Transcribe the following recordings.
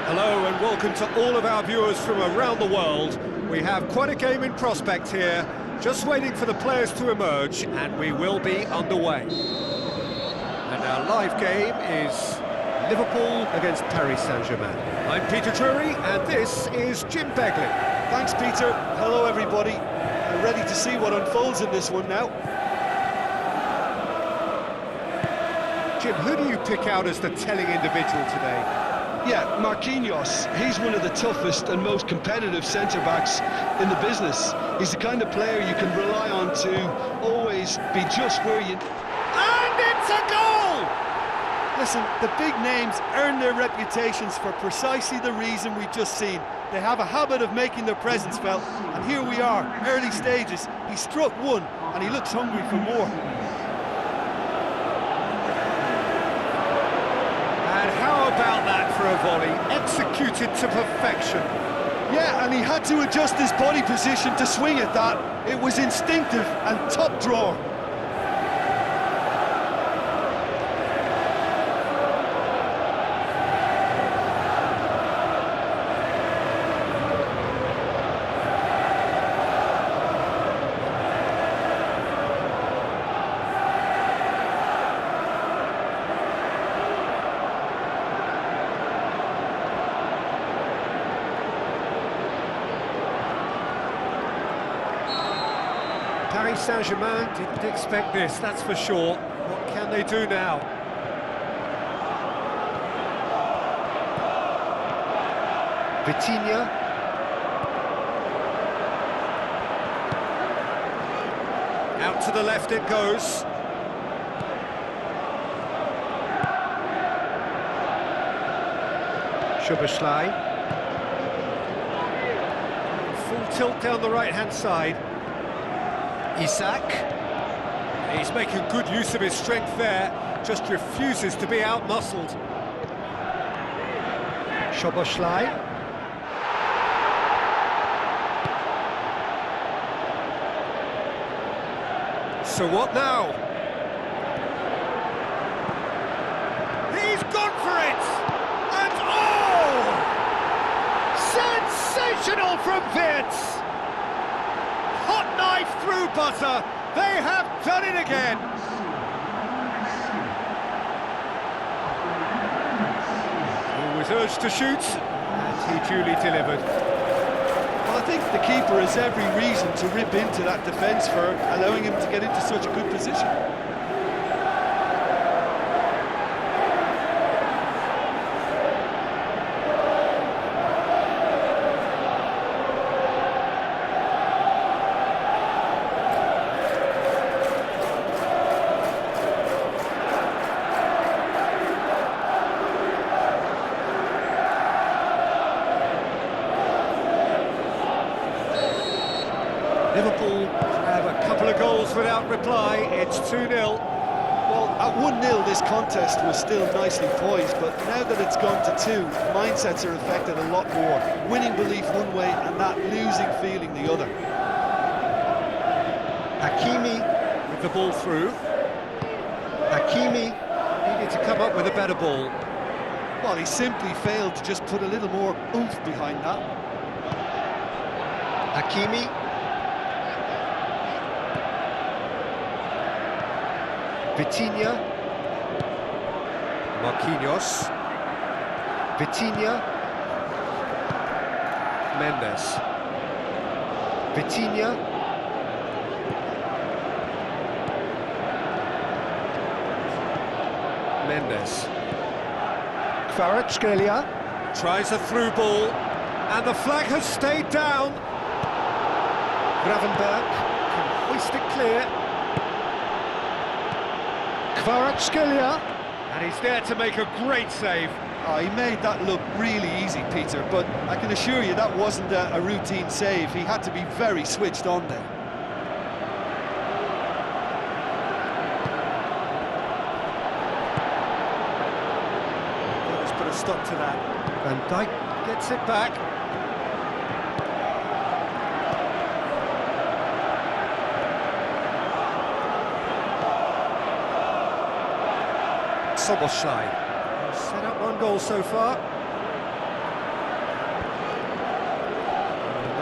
Hello and welcome to all of our viewers from around the world. We have quite a game in prospect here, just waiting for the players to emerge, and we will be underway. And our live game is Liverpool against Paris Saint-Germain. I'm Peter Drury, and this is Jim Begley. Thanks, Peter. Hello, everybody. I'm ready to see what unfolds in this one now. Jim, who do you pick out as the telling individual today? Yeah, Marquinhos. He's one of the toughest and most competitive centre-backs in the business. He's the kind of player you can rely on to always be just where you... And it's a goal! Listen, the big names earn their reputations for precisely the reason we've just seen. They have a habit of making their presence felt, and here we are, early stages. He struck one, and he looks hungry for more. And how about that for a volley, executed to perfection? Yeah, and he had to adjust his body position to swing at that. It was instinctive and top drawer. Paris Saint-Germain didn't expect this, that's for sure. What can they do now? Vitinha. Out to the left it goes. Szoboszlai. Full tilt down the right-hand side. Isak. He's making good use of his strength there, just refuses to be out-muscled. Szoboszlai. So what now? He's gone for it! And oh! Sensational from Wirtz! Hot knife through butter, they have done it again! He was urged to shoot, and he duly delivered. Well, I think the keeper has every reason to rip into that defence for allowing him to get into such a good position. Liverpool have a couple of goals without reply, it's 2-0. Well, at 1-0 this contest was still nicely poised, but now that it's gone to 2, mindsets are affected a lot more. Winning belief one way and that losing feeling the other. Hakimi with the ball through. Hakimi needed to come up with a better ball. Well, he simply failed to just put a little more oomph behind that. Hakimi. Vitinha. Marquinhos. Vitinha. Mendes. Vitinha. Mendes. Kvaratskhelia tries a through ball, and the flag has stayed down. Gravenberg can hoist it clear. Kvaratskhelia, and he's there to make a great save. Oh, he made that look really easy, Peter, but I can assure you that wasn't a routine save. He had to be very switched on there. Let's put a stop to that. Van Dijk gets it back. Szoboszlai. Set up one goal so far.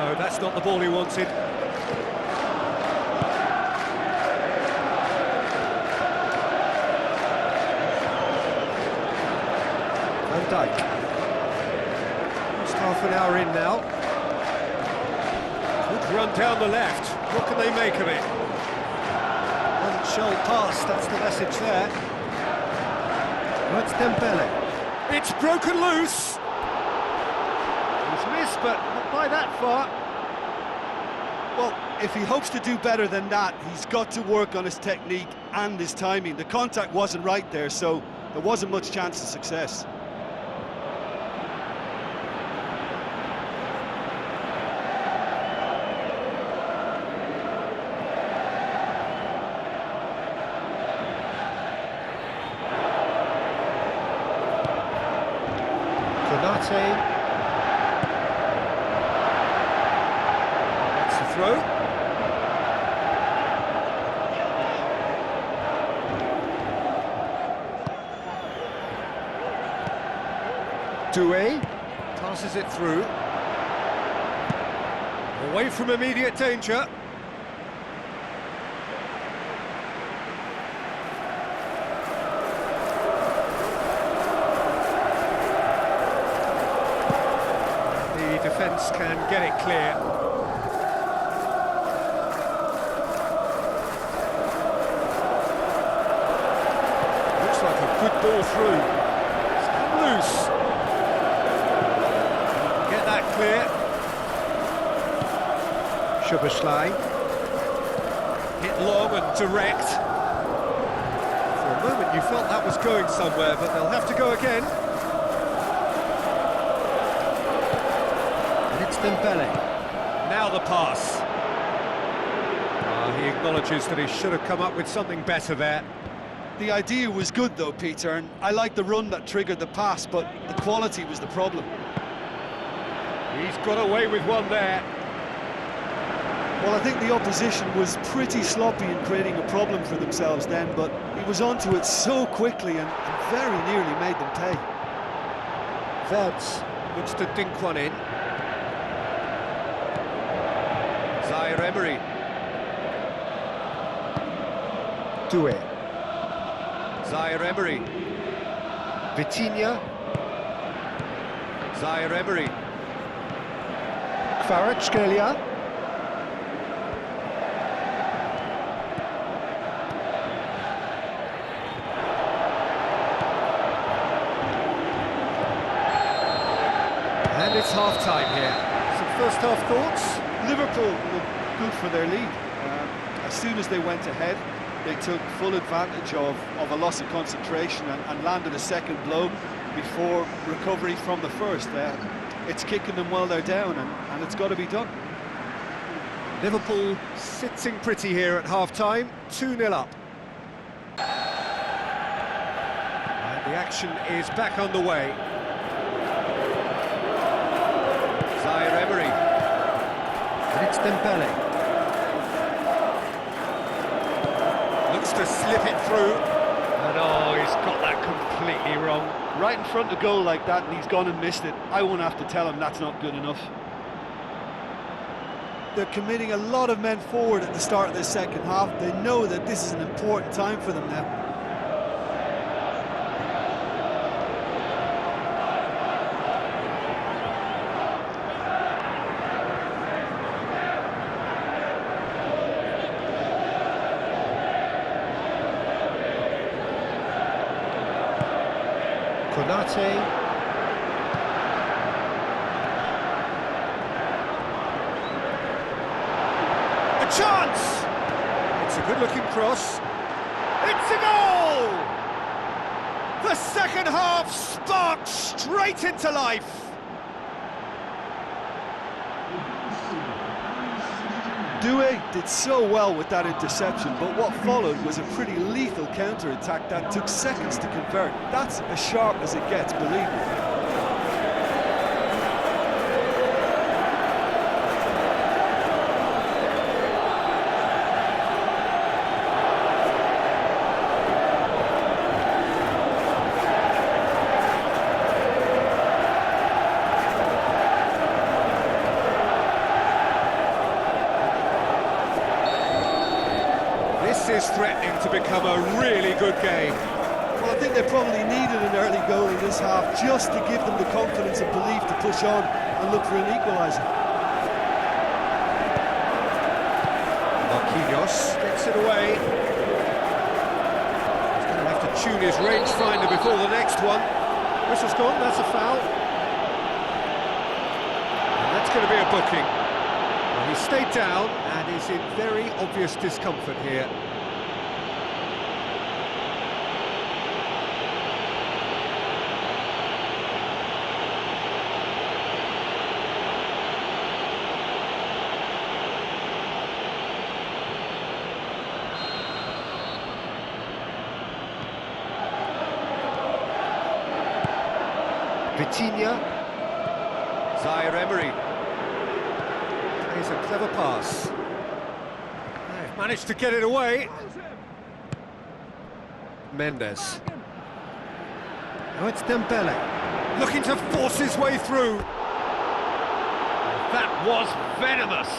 No, that's not the ball he wanted. Van Dijk. Just half an hour in now. Good run down the left. What can they make of it? Unshelled pass, that's the message there. That's Dembele. It's broken loose. He's missed, but not by that far. Well, if he hopes to do better than that, he's got to work on his technique and his timing. The contact wasn't right there, so there wasn't much chance of success. That's the throw. Doué passes it through. Away from immediate danger. Defence can get it clear. Looks like a good ball through. It's come loose. Get that clear. Szoboszlai. Hit long and direct. For a moment you felt that was going somewhere, but they'll have to go again. It's Dembele. Now the pass. He acknowledges that he should have come up with something better there. The idea was good though, Peter, and I like the run that triggered the pass, but the quality was the problem. He's got away with one there. Well, I think the opposition was pretty sloppy in creating a problem for themselves then, but he was onto it so quickly and very nearly made them pay. Velds looks to dink one in. Emery. Doué. Emery. Vitinha. Emery. Kvaratskhelia. And it's half-time here. Some first-half thoughts? Liverpool looked good for their lead. As soon as they went ahead, they took full advantage of a loss of concentration and landed a second blow before recovery from the first. It's kicking them while they're down, and it's got to be done. Liverpool sitting pretty here at half-time, 2-0 up. And the action is back underway. Emery. And it's Dembele. Looks to slip it through. And oh, he's got that completely wrong. Right in front of goal like that, and he's gone and missed it. I won't have to tell him that's not good enough. They're committing a lot of men forward at the start of the second half. They know that this is an important time for them now. Konate. A chance! It's a good-looking cross. It's a goal! The second half sparked straight into life. Doué did so well with that interception, but what followed was a pretty lethal counter-attack that took seconds to convert. That's as sharp as it gets, believe me. is threatening to become a really good game. Well, I think they probably needed an early goal in this half just to give them the confidence and belief to push on and look for an equaliser. Marquinhos gets it away. He's going to have to tune his rangefinder before the next one. Whistle's gone, that's a foul. And that's going to be a booking. Well, he stayed down and is in very obvious discomfort here. Vitinha, Zaire-Emery, plays a clever pass. They've managed to get it away. Mendes. Now it's Dembele, looking to force his way through. That was venomous.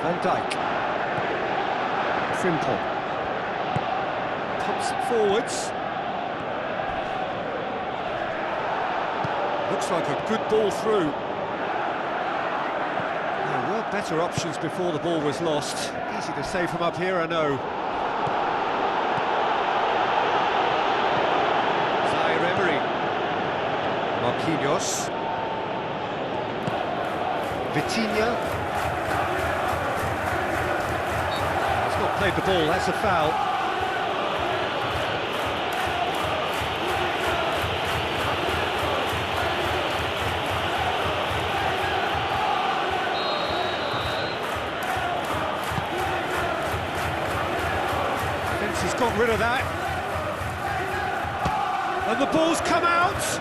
Van Dijk. Frimpong. Pumps it forwards. Looks like a good ball through. There were better options before the ball was lost. Easy to say from up here, I know. Zaire-Emery. Marquinhos. Vitinha. Played the ball, that's a foul. Defence has got rid of that. And the ball's come out.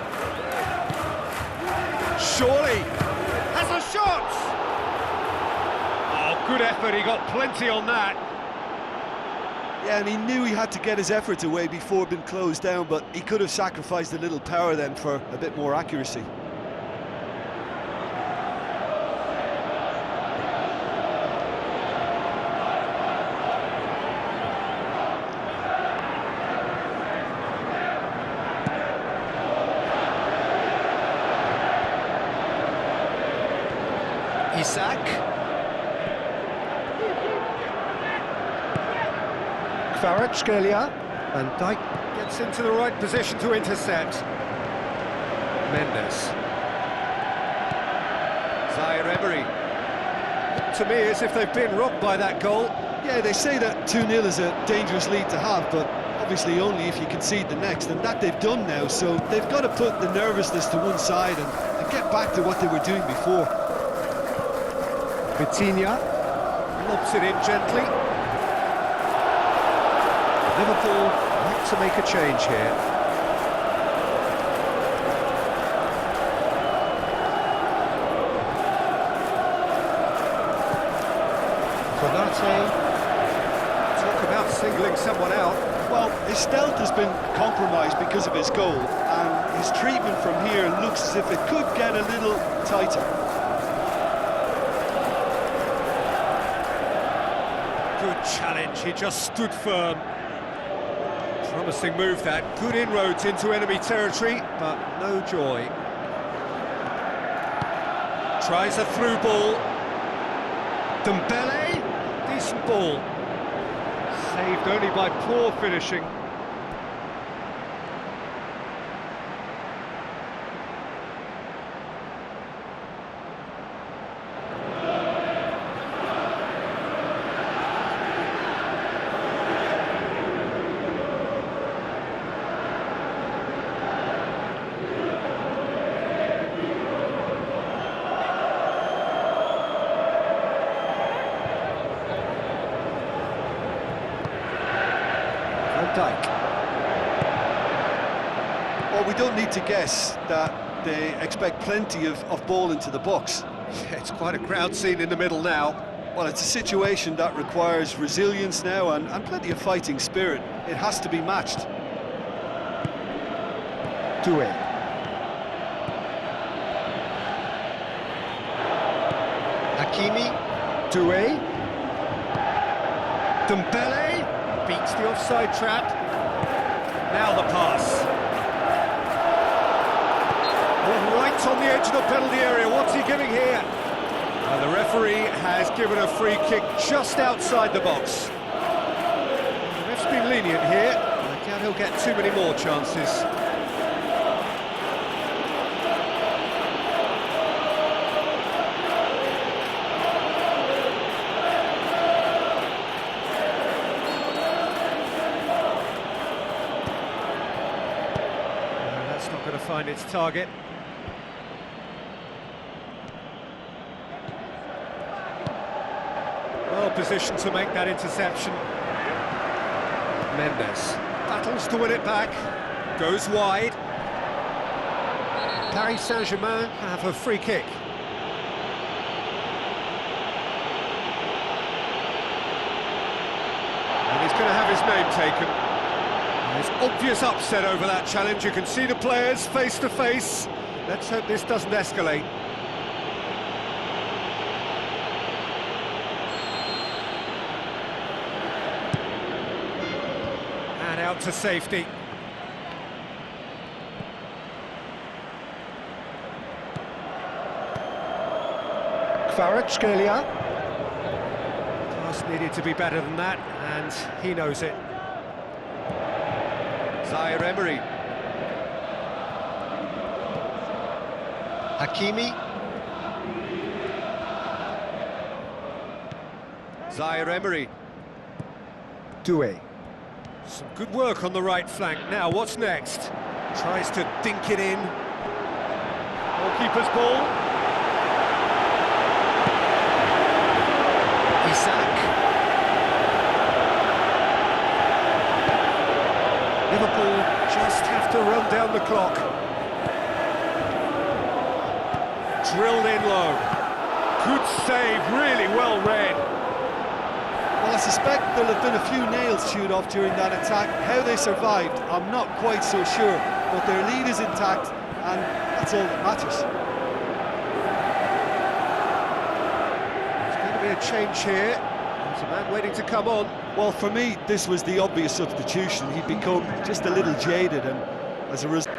Surely has a shot. Oh, good effort, he got plenty on that. Yeah, and he knew he had to get his efforts away before being closed down, but he could have sacrificed a little power then for a bit more accuracy. Isak. Kvaratskhelia. Van Dijk gets into the right position to intercept. Mendes. Zaire-Emery. To me, as if they've been rocked by that goal. Yeah, they say that 2-0 is a dangerous lead to have, but obviously only if you concede the next, and that they've done now, so they've got to put the nervousness to one side and get back to what they were doing before. Vitinha lobs it in gently. Liverpool like to make a change here. Konate. Talk about singling someone out. Well, his stealth has been compromised because of his goal, and his treatment from here looks as if it could get a little tighter. Good challenge, he just stood firm. Promising move that, good inroads into enemy territory, but no joy. Tries a through ball. Dembele, decent ball. Saved only by poor finishing. Dijk. Well, we don't need to guess that they expect plenty of ball into the box. It's quite a crowd scene in the middle now. Well, it's a situation that requires resilience now and plenty of fighting spirit. It has to be matched. Doué. Hakimi. Doué. Dembele beats the offside trap. Now the pass. Oh, right on the edge of the penalty area. What's he giving here? And the referee has given a free kick just outside the box. The ref's been lenient here. I doubt he'll get too many more chances. That's not going to find its target. Well positioned to make that interception. Mendes battles to win it back, goes wide. Paris Saint-Germain have a free kick. And he's going to have his name taken. There's obvious upset over that challenge. You can see the players face to face. Let's hope this doesn't escalate. And out to safety. Kvaratskhelia. Pass needed to be better than that, and he knows it. Zaire-Emery. Hakimi. Zaire-Emery. Doué. Some good work on the right flank. Now, what's next? Tries to dink it in. Goalkeeper's ball. Isak. Liverpool just have to run down the clock. Drilled in low. Good save, really well read. Well, I suspect there'll have been a few nails chewed off during that attack. How they survived, I'm not quite so sure, but their lead is intact, and that's all that matters. There's going to be a change here. There's a man waiting to come on. Well, for me, this was the obvious substitution. He'd become just a little jaded, and as a result...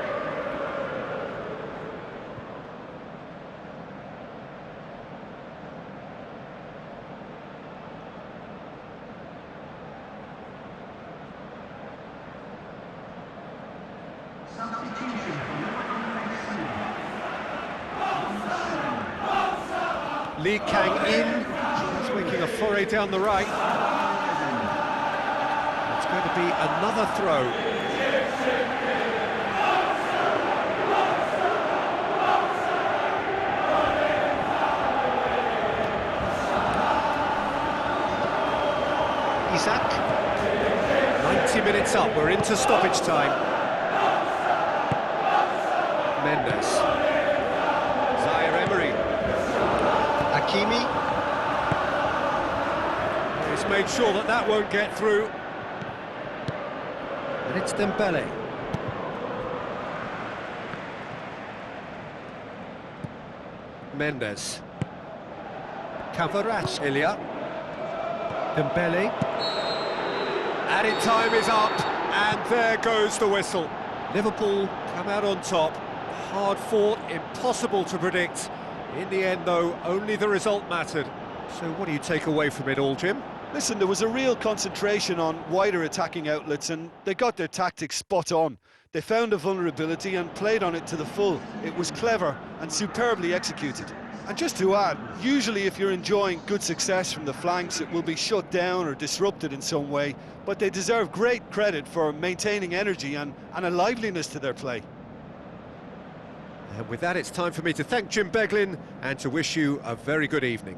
Lee Kang-in, he's making a foray down the right. It's going to be another throw. Isak. 90 minutes up, we're into stoppage time. Mendes. Zaire-Emery. Hakimi. He's made sure that that won't get through. And it's Dembele. Mendes. Kvaratskhelia. Dembele. Added time is up, and there goes the whistle. Liverpool come out on top. Hard fought, impossible to predict. In the end, though, only the result mattered. So what do you take away from it all, Jim? Listen, there was a real concentration on wider attacking outlets, and they got their tactics spot on. They found a vulnerability and played on it to the full. It was clever and superbly executed. And just to add, usually if you're enjoying good success from the flanks, it will be shut down or disrupted in some way, but they deserve great credit for maintaining energy and a liveliness to their play. And with that, it's time for me to thank Jim Beglin and to wish you a very good evening.